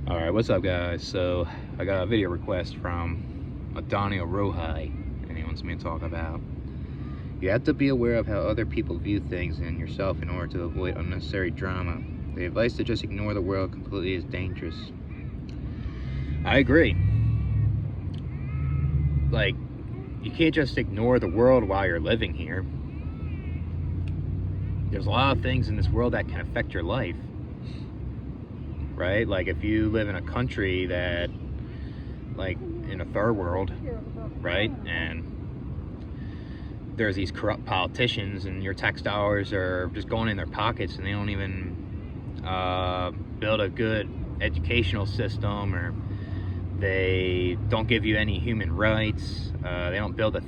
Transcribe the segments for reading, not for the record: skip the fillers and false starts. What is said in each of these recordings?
Alright, what's up guys? So I got a video request from Adonio Rohai, and he wants me to talk about: you have to be aware of how other people view things and yourself in order to avoid unnecessary drama. The advice to just ignore the world completely is dangerous. I agree. Like, you can't just ignore the world while you're living here. There's a lot of things in this world that can affect your life, right? Like if you live in a country that, like in a third world, right, and there's these corrupt politicians and your tax dollars are just going in their pockets and they don't even build a good educational system, or they don't give you any human rights, they don't build a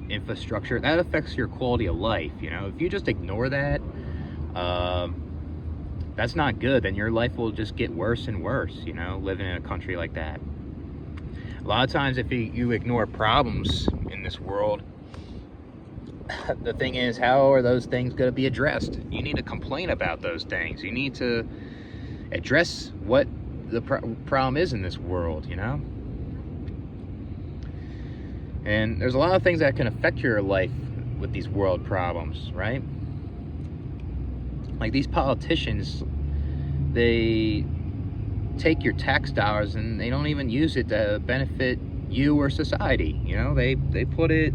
infrastructure, that affects your quality of life. You know, if you just ignore that, that's not good. Then your life will just get worse and worse, you know, living in a country like that. A lot of times if you ignore problems in this world, the thing is, how are those things going to be addressed? You need to complain about those things. You need to address what the problem is in this world, you know? And there's a lot of things that can affect your life with these world problems, right? Like these politicians, they take your tax dollars and they don't even use it to benefit you or society, you know? They put it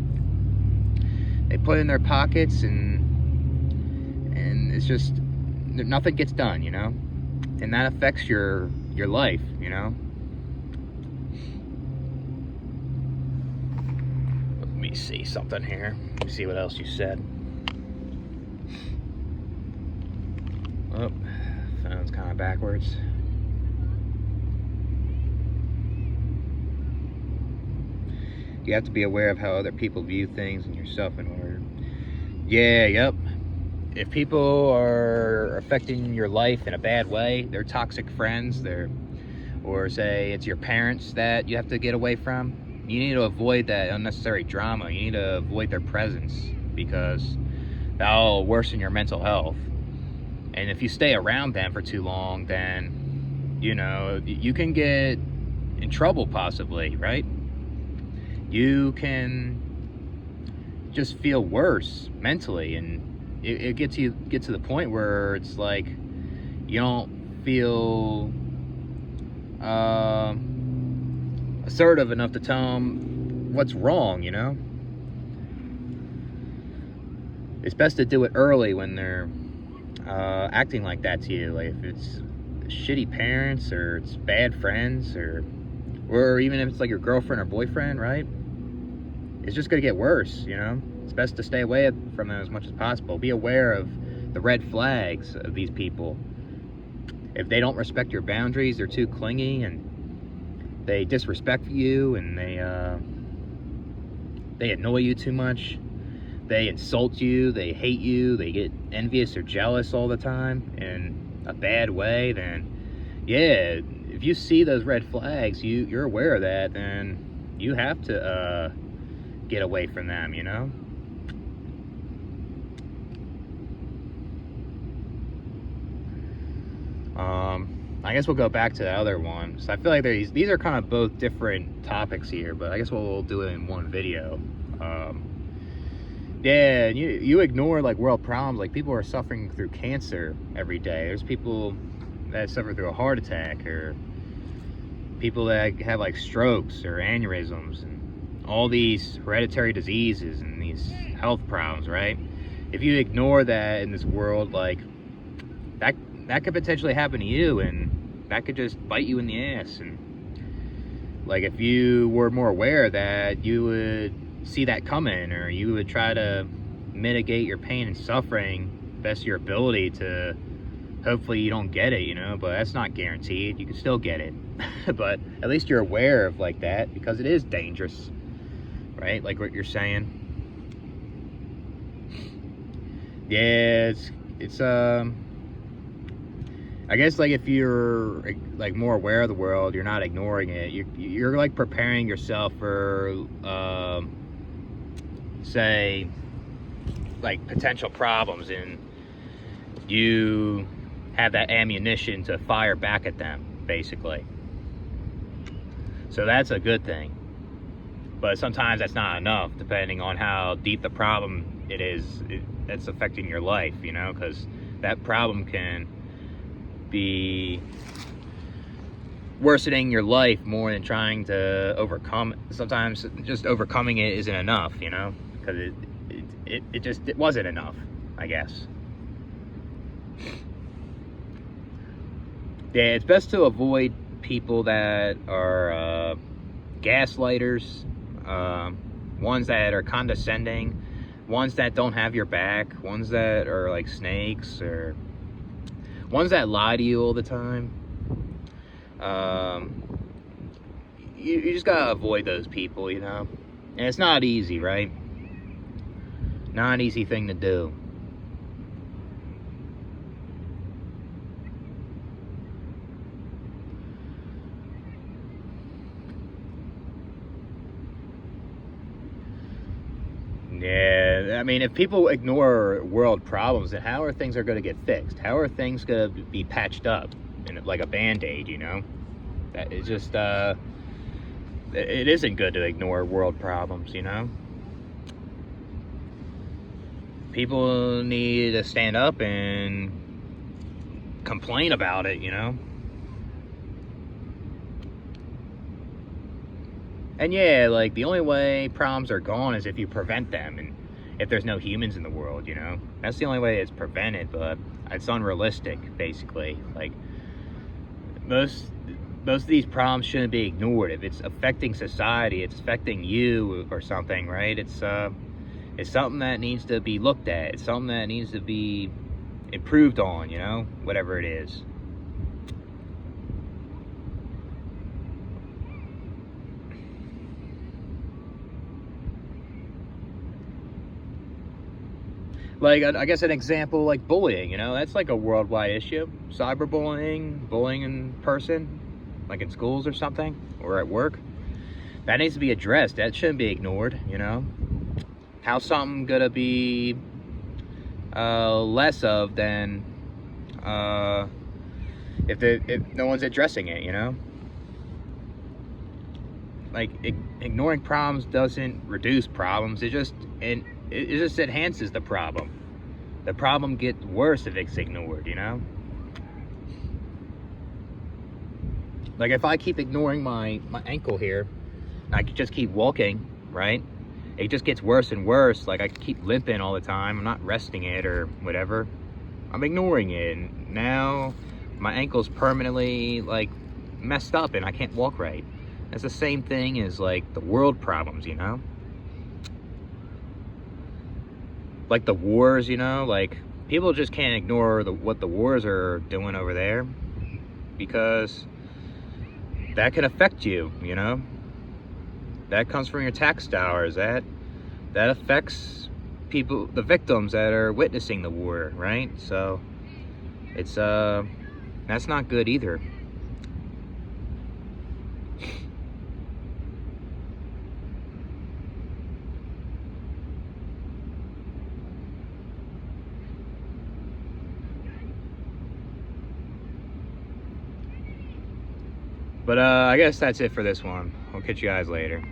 in their pockets, and it's just, nothing gets done, you know? And that affects your life, you know? Let me see something here. Let me see what else you said. Oh, phone's kind of backwards. You have to be aware of how other people view things and yourself in order. Yeah, yep. If people are affecting your life in a bad way, they're toxic friends, or say it's your parents that you have to get away from, you need to avoid that unnecessary drama. You need to avoid their presence, because that'll worsen your mental health. And if you stay around them for too long, then, you know, you can get in trouble possibly, right? You can just feel worse mentally, and it gets to the point where it's like you don't feel assertive enough to tell them what's wrong, you know? It's best to do it early when they're acting like that to you. Like if it's shitty parents, or it's bad friends, or even if it's like your girlfriend or boyfriend, right? It's just gonna get worse, you know? It's best to stay away from them as much as possible. Be aware of the red flags of these people. If they don't respect your boundaries, they're too clingy, and they disrespect you, and they annoy you too much, they insult you, they hate you, they get envious or jealous all the time in a bad way, then yeah, if you see those red flags, you're aware of that, then you have to get away from them, you know? I guess we'll go back to the other one. So I feel like these are kind of both different topics here, but I guess we'll do it in one video. Yeah, you ignore like world problems. Like people are suffering through cancer every day. There's people that suffer through a heart attack, or people that have like strokes or aneurysms, and all these hereditary diseases and these health problems, right? If you ignore that in this world, like that could potentially happen to you, and that could just bite you in the ass. And like if you were more aware of that, you would see that coming, or you would try to mitigate your pain and suffering best of your ability to hopefully you don't get it, you know? But that's not guaranteed. You can still get it. But at least you're aware of like that, because it is dangerous, right? Like what you're saying. Yeah, it's I guess like if you're like more aware of the world, you're not ignoring it. You're like preparing yourself for say like potential problems, and you have that ammunition to fire back at them, basically. So that's a good thing. But sometimes that's not enough, depending on how deep the problem it is that's affecting your life, you know, because that problem can be worsening your life more than trying to overcome it. Sometimes just overcoming it isn't enough, you know, because it wasn't enough, I guess. Yeah, it's best to avoid people that are gaslighters, ones that are condescending, ones that don't have your back, ones that are like snakes, or ones that lie to you all the time. You just gotta avoid those people, you know. And it's not easy, right? Not an easy thing to do. Yeah, I mean, if people ignore world problems, then how are things going to get fixed? How are things going to be patched up in like a band-aid, you know? That is just, it isn't good to ignore world problems, you know? People need to stand up and complain about it, you know? And yeah, like, the only way problems are gone is if you prevent them, and if there's no humans in the world, you know? That's the only way it's prevented, but it's unrealistic, basically. Like, most of these problems shouldn't be ignored. If it's affecting society, it's affecting you or something, right? It's something that needs to be looked at. It's something that needs to be improved on, you know? Whatever it is. Like, I guess an example, like bullying, you know, that's like a worldwide issue. Cyberbullying, bullying in person, like in schools or something, or at work. That needs to be addressed. That shouldn't be ignored, you know. How's something gonna be less of than if no one's addressing it, you know? Like, ignoring problems doesn't reduce problems. It just enhances the problem. The problem gets worse if it's ignored, you know? Like, if I keep ignoring my ankle here, I just keep walking, right? It just gets worse and worse. Like, I keep limping all the time. I'm not resting it or whatever. I'm ignoring it. And now my ankle's permanently, like, messed up and I can't walk right. It's the same thing as, like, the world problems, you know? Like the wars, you know? Like, people just can't ignore what the wars are doing over there, because that can affect you, you know? That comes from your tax dollars. That affects people, the victims that are witnessing the war, right? So it's that's not good either. But I guess that's it for this one. I'll catch you guys later.